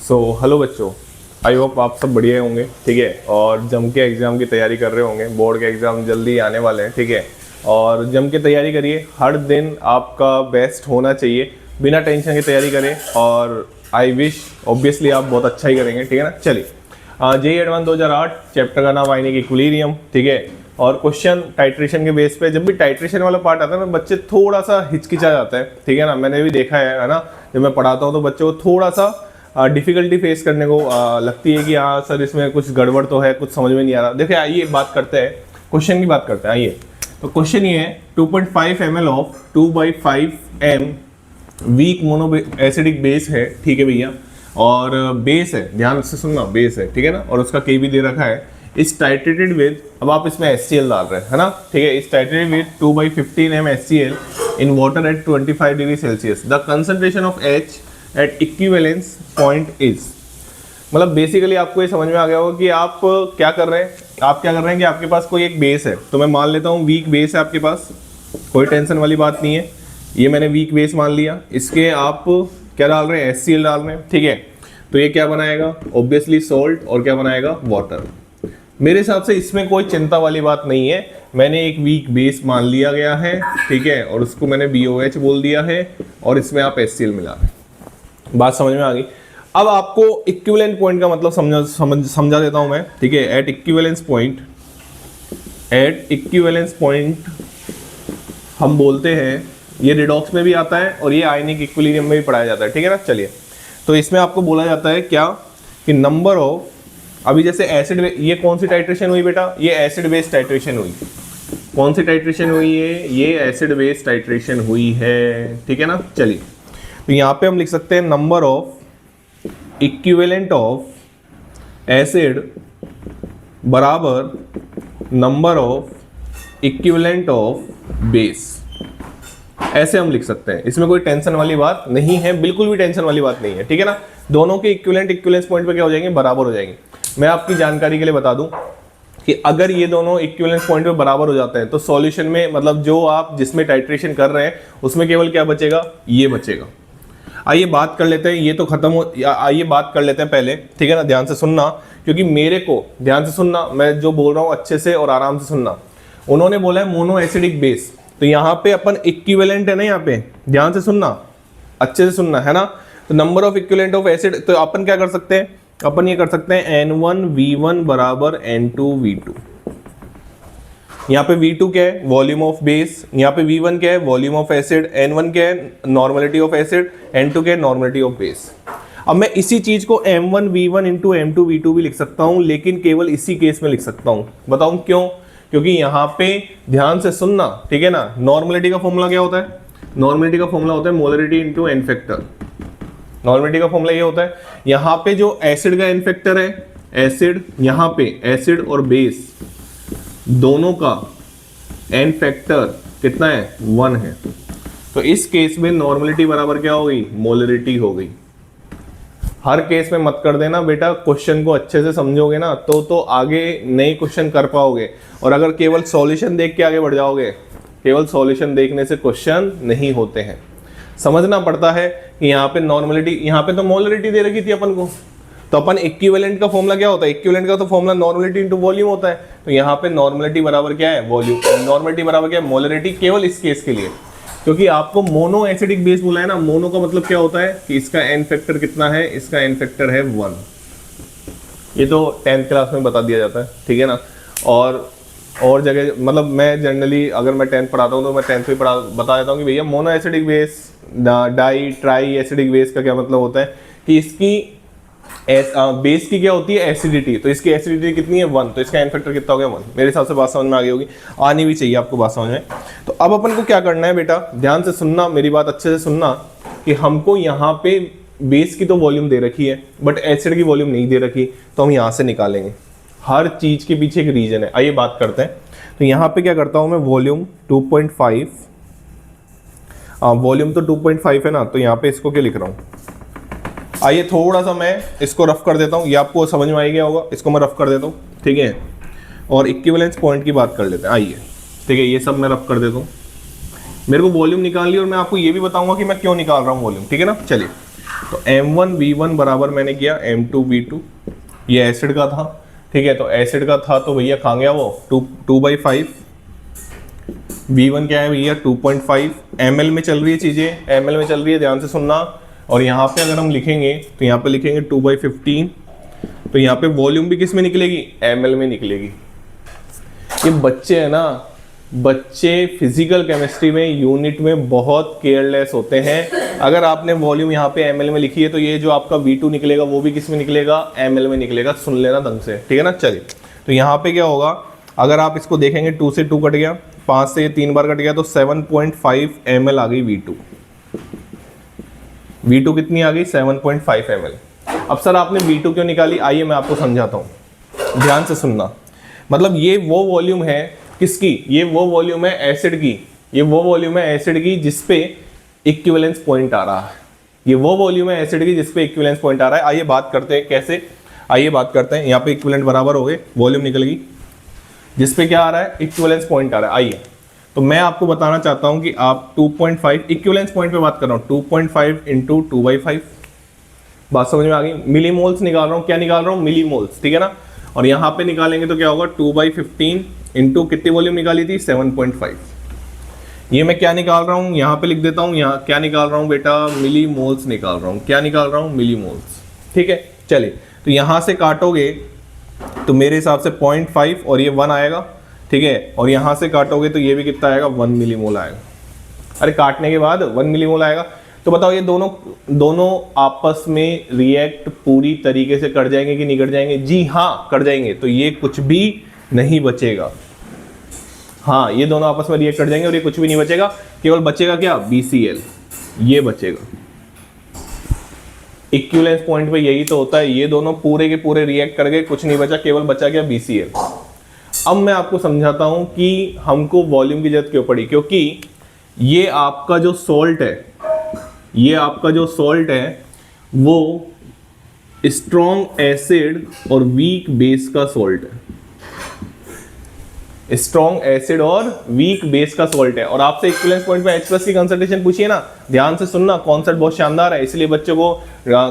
So hello बच्चों, I hope आप सब बढ़िया होंगे। ठीक है, और जम के एग्ज़ाम की तैयारी कर रहे होंगे। बोर्ड के एग्ज़ाम जल्दी आने वाले हैं। ठीक है, और जम के तैयारी करिए। हर दिन आपका बेस्ट होना चाहिए, बिना टेंशन की तैयारी करें। और आई विश ऑब्वियसली आप बहुत अच्छा ही करेंगे। ठीक है ना। चलिए, जेईई एडवांस 2008 चैप्टर का नाम आयनिक इक्विलिब्रियम। ठीक है, और क्वेश्चन टाइट्रेशन के बेस पे। जब भी टाइट्रेशन वाला पार्ट आता है ना, बच्चे थोड़ा सा हिचकिचा जाता है। ठीक है ना, मैंने भी देखा है ना। जब मैं पढ़ाता हूँ तो बच्चों को थोड़ा सा डिफिकल्टी फेस करने को लगती है कि हाँ सर इसमें कुछ गड़बड़ तो है, कुछ समझ में नहीं आ रहा। देखिए आइए बात करते हैं, क्वेश्चन की बात करते हैं। आइए, तो क्वेश्चन ये है 2.5 ml of 2/5 m weak mono acidic base है। ठीक है भैया, और बेस है, ध्यान से सुनना, बेस है। ठीक है ना, और उसका Kb दे रखा है। इस टाइट्रेटेड विद, अब आप इसमें HCl डाल रहे हैं, है ना। ठीक है, इस titrated with 2/15 m HCl in water at 25 degree Celsius. The concentration of H at equivalence point is. मतलब बेसिकली आपको ये समझ में आ गया होगा कि आप क्या कर रहे हैं। आप क्या कर रहे हैं कि आपके पास कोई एक बेस है, तो मैं मान लेता हूँ वीक बेस है आपके पास, कोई टेंशन वाली बात नहीं है। ये मैंने वीक बेस मान लिया। इसके आप क्या डाल रहे हैं, HCl डाल रहे हैं। ठीक है, तो ये क्या बनाएगा, ऑब्वियसली सॉल्ट, और क्या बनाएगा, वाटर। मेरे हिसाब से इसमें कोई चिंता वाली बात नहीं है। मैंने एक वीक बेस मान लिया गया है। ठीक है, और उसको मैंने BOH बोल दिया है, और इसमें आप HCl मिला रहे हैं। बात समझ में आ गई। अब आपको इक्विवेलेंट पॉइंट का मतलब समझा देता हूं मैं। ठीक है, एट इक्विवेलेंस पॉइंट हम बोलते हैं, ये रिडॉक्स में भी आता है और ये आयनिक इक्विलिब्रियम में भी पढ़ाया जाता है। ठीक है ना। चलिए, तो इसमें आपको बोला जाता है क्या कि नंबर ऑफ, अभी जैसे एसिड, ये कौन सी टाइट्रेशन हुई बेटा, ये एसिड बेस टाइट्रेशन हुई। कौन सी टाइट्रेशन हुई है, ये एसिड बेस टाइट्रेशन हुई है। ठीक है ना। चलिए, तो यहाँ पे हम लिख सकते हैं number of equivalent of acid बराबर number of equivalent of base. ऐसे हम लिख सकते हैं। इसमें कोई टेंशन वाली बात नहीं है, बिल्कुल भी टेंशन वाली बात नहीं है। ठीक है ना। दोनों के इक्विवेलेंस पॉइंट पे क्या हो जाएंगे, बराबर हो जाएंगे। मैं आपकी जानकारी के लिए बता दूं कि अगर ये दोनों इक्विवेलेंस पॉइंट पे बराबर हो जाते हैं तो सॉल्यूशन में, मतलब जो आप जिसमें टाइट्रेशन कर रहे हैं उसमें केवल क्या बचेगा, ये बचेगा। आइए बात कर लेते हैं, ये तो खत्म हो, आइए बात कर लेते हैं पहले। ठीक है ना, ध्यान से सुनना, क्योंकि मेरे को ध्यान से सुनना, मैं जो बोल रहा हूँ अच्छे से और आराम से सुनना। उन्होंने बोला है मोनो एसिडिक बेस, तो यहाँ पे अपन इक्विवेलेंट है ना, यहाँ पे ध्यान से सुनना, अच्छे से सुनना, है ना। तो number of equivalent of acid, तो अपन क्या कर सकते हैं, अपन ये कर सकते हैं N1V1 बराबर N2V2। यहाँ पे V2 क्या है, वॉल्यूम ऑफ बेस। यहाँ पे V1 क्या है, वॉल्यूम ऑफ एसिड। N1 क्या है, नॉर्मलिटी ऑफ एसिड। N2 क्या है, नॉर्मलिटी ऑफ बेस। अब मैं इसी चीज को M1V1 इंटू M2V2 भी लिख सकता हूँ, लेकिन केवल इसी केस में लिख सकता हूँ। बताऊँ क्यों, क्योंकि यहाँ पे ध्यान से सुनना। ठीक है ना, नॉर्मलिटी का फॉर्मूला क्या होता है, नॉर्मलिटी का फॉर्मूला होता है molarity into N factor. Normality का फॉर्मूला ये होता है, यहाँ पे जो एसिड का एन फैक्टर है, एसिड, यहाँ पे एसिड और बेस दोनों का एन फैक्टर कितना है, 1 है। तो इस केस में नॉर्मलिटी बराबर क्या हो गई, मोलरिटी हो गई। हर केस में मत कर देना बेटा, क्वेश्चन को अच्छे से समझोगे ना तो आगे नए क्वेश्चन कर पाओगे। और अगर केवल सॉल्यूशन देख के आगे बढ़ जाओगे, केवल सॉल्यूशन देखने से क्वेश्चन नहीं होते हैं। समझना पड़ता है कि यहाँ पे नॉर्मलिटी, यहाँ पे तो मोलरिटी दे रखी थी अपन को, तो अपन इक्विवेलेंट का फॉर्मूला क्या होता है, इक्विवेलेंट का तो फॉर्मूला नॉर्मलिटी इनटू वॉल्यूम होता है। तो यहाँ पे नॉर्मलिटी बराबर क्या है, वॉल्यूम। नॉर्मलिटी बराबर क्या है, मोलरिटी, केवल इस केस के लिए, क्योंकि आपको मोनो एसिडिक बेस बोला है ना। मोनो का मतलब क्या होता है कि इसका एन फैक्टर कितना है, इसका एन फैक्टर है 1। ये तो 10th क्लास में बता दिया जाता है। ठीक है ना। और जगह, मतलब मैं जनरली अगर मैं 10th पढ़ाता हूँ तो मैं 10th में बता देता हूँ कि भैया mono acidic base, di tri acidic base का क्या मतलब होता है कि इसकी बेस की क्या होती है, एसिडिटी। तो इसकी एसिडिटी कितनी है, 1, तो इसका एन फैक्टर कितना हो गया, 1। मेरे हिसाब से बात समझ में आ गई होगी, आनी भी चाहिए आपको बात समझ में। तो अब अपन को क्या करना है बेटा, ध्यान से सुनना, मेरी बात अच्छे से सुनना, कि हमको यहाँ पे बेस की तो वॉल्यूम दे रखी है बट एसिड की वॉल्यूम नहीं दे रखी, तो हम यहाँ से निकालेंगे। हर चीज के पीछे एक रीजन है। आइए बात करते हैं। तो यहाँ पे क्या करता हूँ मैं, वॉल्यूम 2.5, वॉल्यूम तो 2.5 है ना, तो यहाँ पे इसको क्या लिख रहा हूँ। आइए थोड़ा सा मैं इसको रफ कर देता हूँ, ये आपको समझ में आ गया होगा, इसको मैं रफ कर देता हूँ। ठीक है, और इक्विवेलेंस पॉइंट की बात कर लेते हैं। आइए, ठीक है, ये सब मैं रफ कर देता हूँ। मेरे को वॉल्यूम निकाल ली और मैं आपको ये भी बताऊंगा कि मैं क्यों निकाल रहा हूँ वॉल्यूम। ठीक है ना। चलिए, तो M1V1 बराबर मैंने किया M2V2, ये एसिड का था, ठीक है। तो एसिड का था तो भैया कहाँ गया वो 2/5। V1 क्या है भैया 2.5। ml में चल रही है चीज़ें, ml में चल रही है, ध्यान से सुनना। और यहाँ पे अगर हम लिखेंगे तो यहाँ पे लिखेंगे 2/15, तो यहाँ पे वॉल्यूम भी किस में निकलेगी, ml में निकलेगी। ये बच्चे हैं ना, बच्चे फिजिकल केमिस्ट्री में यूनिट में बहुत केयरलेस होते हैं। अगर आपने वॉल्यूम यहाँ पे ml में लिखी है तो ये जो आपका V2 निकलेगा वो भी किस में निकलेगा, ml में निकलेगा। सुन लेना ढंग से, ठीक है ना। चलिए, तो यहाँ पे क्या होगा, अगर आप इसको देखेंगे 2 से 2 कट गया, 5 से 3 बार कट गया, तो 7.5 ml आ गई V2। V2 कितनी आ गई, 7.5 ml। अब सर आपने V2 क्यों निकाली, आइए मैं आपको समझाता हूँ, ध्यान से सुनना। मतलब ये वो वॉल्यूम है किसकी, ये वो वॉल्यूम है एसिड की, ये वो वॉल्यूम है एसिड की जिसपे इक्विवेलेंस पॉइंट आ रहा है। ये वो वॉल्यूम है एसिड की जिसपे इक्विवेलेंस पॉइंट आ रहा है। आइए बात करते हैं कैसे, आइए बात करते हैं। यहाँ पे इक्विवेलेंट बराबर हो गए, वॉल्यूम निकल गई, जिसपे क्या आ रहा है, इक्विवेलेंस पॉइंट आ रहा है। आइए, तो मैं आपको बताना चाहता हूँ कि आप 2.5 इक्विवेलेंस पॉइंट पे बात कर रहा हूँ, 2.5 इंटू 2/5, बात समझ में आ गई। मिलीमोल्स निकाल रहा हूँ, क्या निकाल रहा हूँ, मिलीमोल्स, ठीक है ना। और यहाँ पे निकालेंगे तो क्या होगा, 2/15 इंटू कितनी वॉल्यूम निकाली थी, 7.5। ये मैं क्या निकाल रहा हूँ, यहाँ पे लिख देता हूँ, यहाँ क्या निकाल रहा हूँ बेटा, मिलीमोल्स निकाल रहा हूँ। क्या निकाल रहा हूँ, मिलीमोल्स, ठीक है। चलिए, तो यहाँ से काटोगे तो मेरे हिसाब से 0.5 और ये 1 आएगा, ठीक है। और यहाँ से काटोगे तो ये भी कितना आएगा, 1 मिलीमोल आएगा। अरे काटने के बाद 1 मिलीमोल आएगा। तो बताओ ये दोनों आपस में रिएक्ट पूरी तरीके से कर जाएंगे कि नहीं कर जाएंगे, जी हाँ कर जाएंगे। तो ये कुछ भी नहीं बचेगा, हाँ ये दोनों आपस में रिएक्ट कर जाएंगे और ये कुछ भी नहीं बचेगा, केवल बचेगा क्या, BCl, ये बचेगा। इक्विवेलेंस पॉइंट पे यही तो होता है, ये दोनों पूरे के पूरे रिएक्ट कर गए, कुछ नहीं बचा, केवल बचा क्या, BCl। अब मैं आपको समझाता हूं कि हमको वॉल्यूम की जरूरत क्यों पड़ी, क्योंकि ये आपका जो सॉल्ट है, ये आपका जो सॉल्ट है वो स्ट्रॉन्ग एसिड और वीक बेस का सॉल्ट है, स्ट्रॉन्ग एसिड और वीक बेस का सॉल्ट है। और आपसे इक्विवेलेंस पॉइंट पे H+ की कंसंट्रेशन पूछिए ना, ध्यान से सुनना, कॉन्सेप्ट बहुत शानदार है, इसलिए बच्चों को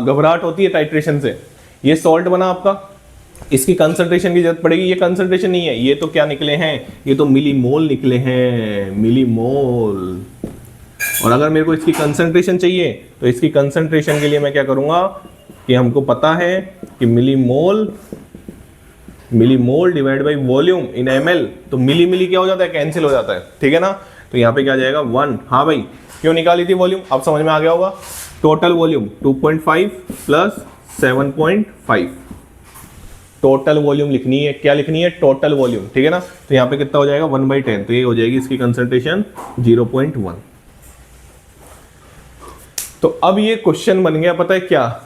घबराहट होती है टाइट्रेशन से। ये सॉल्ट बना आपका, इसकी कंसंट्रेशन की जरूरत पड़ेगी, ये कंसंट्रेशन नहीं है, ये तो क्या निकले हैं, ये तो मिलीमोल निकले हैं, मिलीमोल। और अगर मेरे को इसकी कंसंट्रेशन चाहिए तो इसकी कंसंट्रेशन के लिए मैं क्या करूंगा कि हमको पता है कि millimole divide by volume in ml, तो मिली क्या हो जाता है, कैंसिल हो जाता है, ठीक है ना। तो यहाँ पे क्या जाएगा 1। हाँ भाई, क्यों निकाली थी वॉल्यूम, अब समझ में आ गया होगा। Total volume 2.5 plus 7.5, total volume लिखनी है, क्या लिखनी है, टोटल वॉल्यूम, ठीक है ना। तो यहाँ पे कितना हो जाएगा 1/10, तो ये हो जाएगी इसकी कंसंट्रेशन 0.1। तो अब ये क्वेश्चन बन गया, पता है क्या,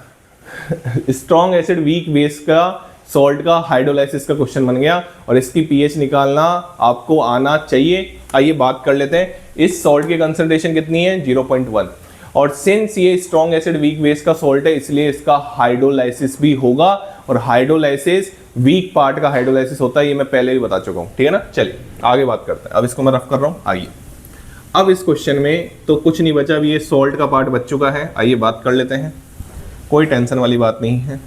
स्ट्रॉन्ग एसिड वीक बेस का सॉल्ट का हाइड्रोलाइसिस का क्वेश्चन बन गया, और इसकी pH निकालना आपको आना चाहिए। आइए बात कर लेते हैं, इस सॉल्ट की कंसंट्रेशन कितनी है, 0.1। और सिंस ये स्ट्रॉन्ग एसिड वीक बेस का सॉल्ट है, इसलिए इसका हाइड्रोलाइसिस भी होगा, और हाइड्रोलाइसिस वीक पार्ट का हाइड्रोलाइसिस होता है, ये मैं पहले ही बता चुका हूँ, ठीक है ना। चलिए आगे बात करते हैं, अब इसको मैं रफ कर रहा हूँ। आइए, अब इस क्वेश्चन में तो कुछ नहीं बचा, अब ये सॉल्ट का पार्ट बच चुका है। आइए बात कर लेते हैं, कोई टेंशन वाली बात नहीं है।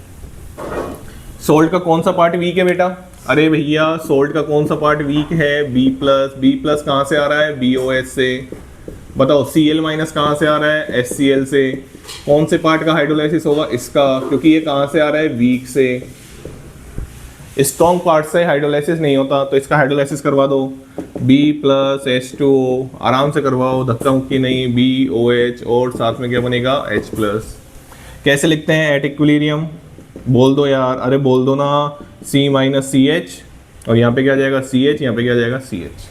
सॉल्ट का कौन सा पार्ट वीक है बेटा, अरे भैया सॉल्ट का कौन सा पार्ट वीक है, B+ कहाँ से आ रहा है, BOH से। बताओ Cl- कहाँ से आ रहा है, HCl से। कौन से पार्ट का हाइड्रोलाइसिस होगा, इसका, क्योंकि ये कहाँ से आ रहा है, वीक से। स्ट्रॉन्ग पार्ट से हाइड्रोलाइसिस नहीं होता, तो इसका हाइड्रोलाइसिस करवा दो, B+H2O, आराम से करवाओ, धक्का मुक्की नहीं, BOH और साथ में क्या बनेगा, H+। कैसे लिखते हैं एट इक्विलिब्रियम, बोल दो यार, अरे बोल दो ना, C-CH, और यहाँ पे क्या जाएगा CH, यहाँ पे क्या जाएगा CH,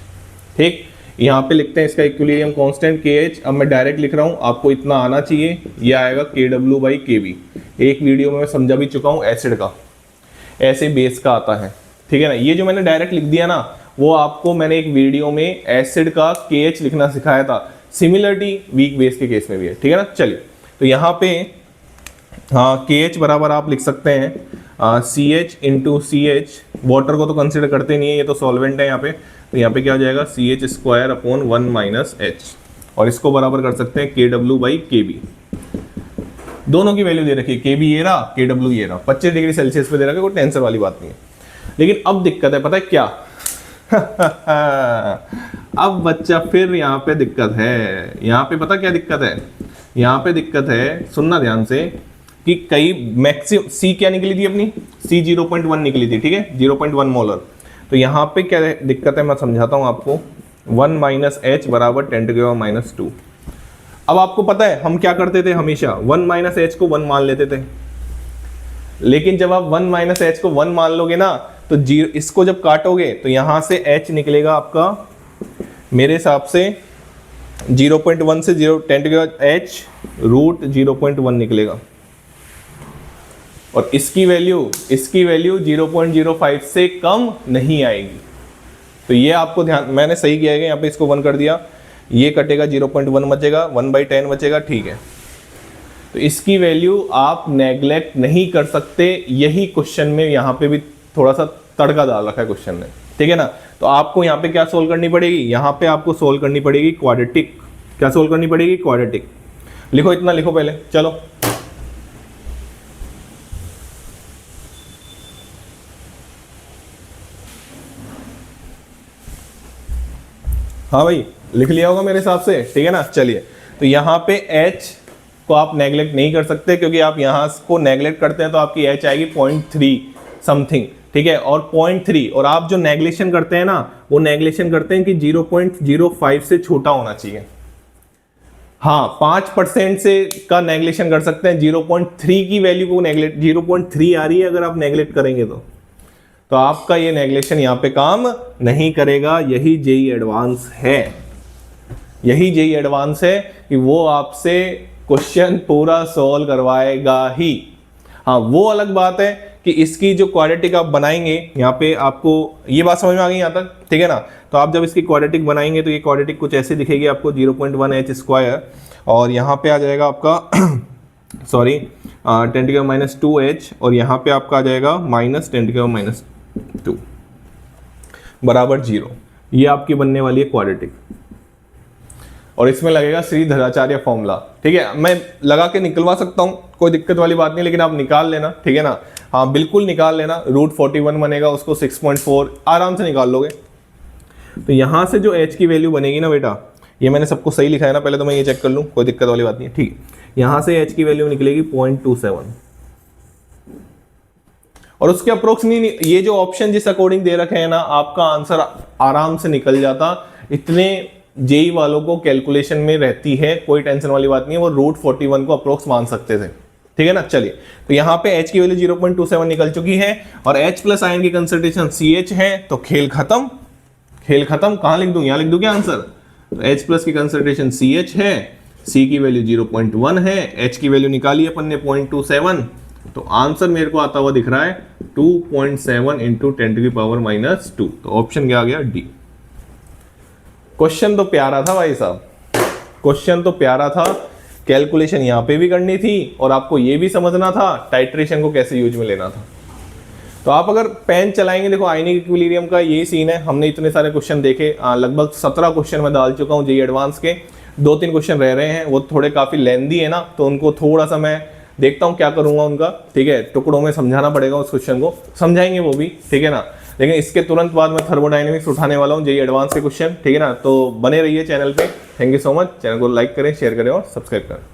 ठीक। यहाँ पे लिखते हैं इसका इक्विलिब्रियम कांस्टेंट KH। अब मैं डायरेक्ट लिख रहा हूँ, आपको इतना आना चाहिए, ये आएगा KW/KB। एक वीडियो में मैं समझा भी चुका हूँ एसिड का, ऐसे बेस का आता है, ठीक है ना। ये जो मैंने डायरेक्ट लिख दिया ना, वो आपको मैंने एक वीडियो में एसिड का KH लिखना सिखाया था, सिमिलरिटी वीक बेस के केस में भी है, ठीक है ना। चलिए, तो यहाँ पे हाँ KH बराबर आप लिख सकते हैं CH इंटू CH, वाटर को तो कंसिडर करते नहीं है, ये तो सॉल्वेंट है यहाँ पे, तो यहाँ पे क्या हो जाएगा CH² / 1 - H, और इसको बराबर कर सकते हैं KW/KB। दोनों की वैल्यू दे रखी है, के बी ये रहा, के डब्ल्यू ये रहा, 25 डिग्री सेल्सियस पे दे रखा है, कोई टेंशन वाली बात नहीं है। लेकिन अब दिक्कत है, पता है क्या? अब बच्चा फिर यहाँ पे दिक्कत है, यहाँ पे पता क्या दिक्कत है? यहाँ पे दिक्कत है, सुनना ध्यान से, कि कई मैक्सिमम सी क्या निकली थी अपनी, सी 0.1 निकली थी, ठीक है, 0.1 मोलर। तो यहाँ पे क्या दिक्कत है मैं समझाता हूँ आपको। 1 माइनस एच बराबर 10⁻²। अब आपको पता है हम क्या करते थे हमेशा, 1 माइनस एच को 1 मान लेते थे। लेकिन जब आप 1 माइनस एच को 1 मान लोगे ना, तो इसको जब काटोगे तो यहां से h निकलेगा आपका, मेरे हिसाब से 0.1 से 10⁻h √0.1 निकलेगा। और इसकी वैल्यू 0.05 से कम नहीं आएगी। तो ये आपको ध्यान, मैंने सही किया है, यहाँ पे इसको 1 कर दिया, ये कटेगा 0.1 बचेगा, 1/10 बचेगा, ठीक है। तो इसकी वैल्यू आप नेग्लेक्ट नहीं कर सकते। यही क्वेश्चन में यहाँ पे भी थोड़ा सा तड़का डाल रखा है क्वेश्चन ने, ठीक है ना। तो आपको यहाँ पे क्या सोल्व करनी पड़ेगी, यहाँ पे आपको सोल्व करनी पड़ेगी क्वाड्रेटिक। क्या सोल्व करनी पड़ेगी? क्वाड्रेटिक। लिखो, इतना लिखो पहले, चलो। हाँ भाई, लिख लिया होगा मेरे हिसाब से, ठीक है ना। चलिए, तो यहाँ पे h को आप नेगलेक्ट नहीं कर सकते, क्योंकि आप यहाँ को नेगलेक्ट करते हैं तो आपकी h आएगी 0.3 समथिंग, ठीक है। और 0.3, और आप जो नेगलेक्शन करते हैं ना, वो नेगलेक्शन करते हैं कि 0.05 से छोटा होना चाहिए। हाँ, 5% से का नेगलेक्शन कर सकते हैं, 0.3 की वैल्यू को नेगलेक्ट, 0.3 आ रही है अगर आप नेगलेक्ट करेंगे तो आपका ये नेगलेक्शन यहाँ पे काम नहीं करेगा। यही जेई एडवांस है, यही जेई एडवांस है कि वो आपसे क्वेश्चन पूरा सॉल्व करवाएगा ही। हाँ, वो अलग बात है कि इसकी जो क्वाड्रेटिक आप बनाएंगे, यहाँ पे आपको ये बात समझ में आ गई यहाँ तक, ठीक है ना। तो आप जब इसकी क्वाड्रेटिक बनाएंगे तो ये क्वाड्रेटिक कुछ ऐसे दिखेगी आपको, 0.1h², और यहाँ पे आ जाएगा आपका सॉरी 10⁻²h, और यहाँ पे आपका आ जाएगा -10⁻² बराबर 0। ये आपकी बनने वाली है क्वाड्रेटिक, और इसमें लगेगा श्रीधराचार्य फॉर्मूला, ठीक है। मैं लगा के निकलवा सकता हूँ, कोई दिक्कत वाली बात नहीं, लेकिन आप निकाल लेना, ठीक है ना। हाँ, बिल्कुल निकाल लेना। √41 बनेगा, उसको 6.4 आराम से निकाल लोगे। तो यहाँ से जो h की वैल्यू बनेगी ना बेटा, ये मैंने सबको सही लिखा है ना, पहले तो मैं ये चेक कर लूँ, कोई दिक्कत वाली बात नहीं है, ठीक है। यहाँ से h की वैल्यू निकलेगी 0.27, और उसके अप्रोक्स नहीं, ये जो ऑप्शन जिस अकॉर्डिंग दे रखे हैं ना, आपका आंसर आराम से निकल जाता। इतने जेई वालों को कैलकुलेशन में रहती है, कोई टेंशन वाली बात नहीं है, वो √41 को अप्रोक्स मान सकते थे, ठीक है ना। चलिए, तो यहाँ पे h की वैल्यू 0.27 निकल चुकी है, और H प्लस आयन की कंसंट्रेशन CH है, तो खेल खत्म। खेल खत्म, कहाँ लिख दूं, यहाँ लिख दूं क्या आंसर? तो H प्लस की कंसंट्रेशन CH है, C की वैल्यू 0.1 है, H की वैल्यू निकाली अपन ने 0.27, तो आंसर मेरे को आता हुआ दिख रहा है 2.7 × 10⁻²। तो ऑप्शन क्या आ गया? डी। क्वेश्चन तो प्यारा था भाई साहब, क्वेश्चन तो प्यारा था। कैलकुलेशन यहाँ पे भी करनी थी, और आपको ये भी समझना था टाइट्रेशन को कैसे यूज में लेना था। तो आप अगर पेन चलाएंगे, देखो आयनिक इक्विलिब्रियम का यही सीन है। हमने इतने सारे क्वेश्चन देखे, लगभग 17 क्वेश्चन मैं डाल चुका हूँ जेईई एडवांस के। 2-3 क्वेश्चन रह रहे हैं, वो थोड़े काफ़ी लेंदी है ना, तो उनको थोड़ा सा मैं देखता हूँ क्या करूँगा उनका, ठीक है। टुकड़ों में समझाना पड़ेगा, उस क्वेश्चन को समझाएंगे वो भी, ठीक है ना। लेकिन इसके तुरंत बाद मैं थर्मोडायनेमिक्स उठाने वाला हूँ, जेईई एडवांस के क्वेश्चन, ठीक है ना। तो बने रहिए चैनल पे। Thank you so much. Channel को लाइक करें, शेयर करें और सब्सक्राइब करें।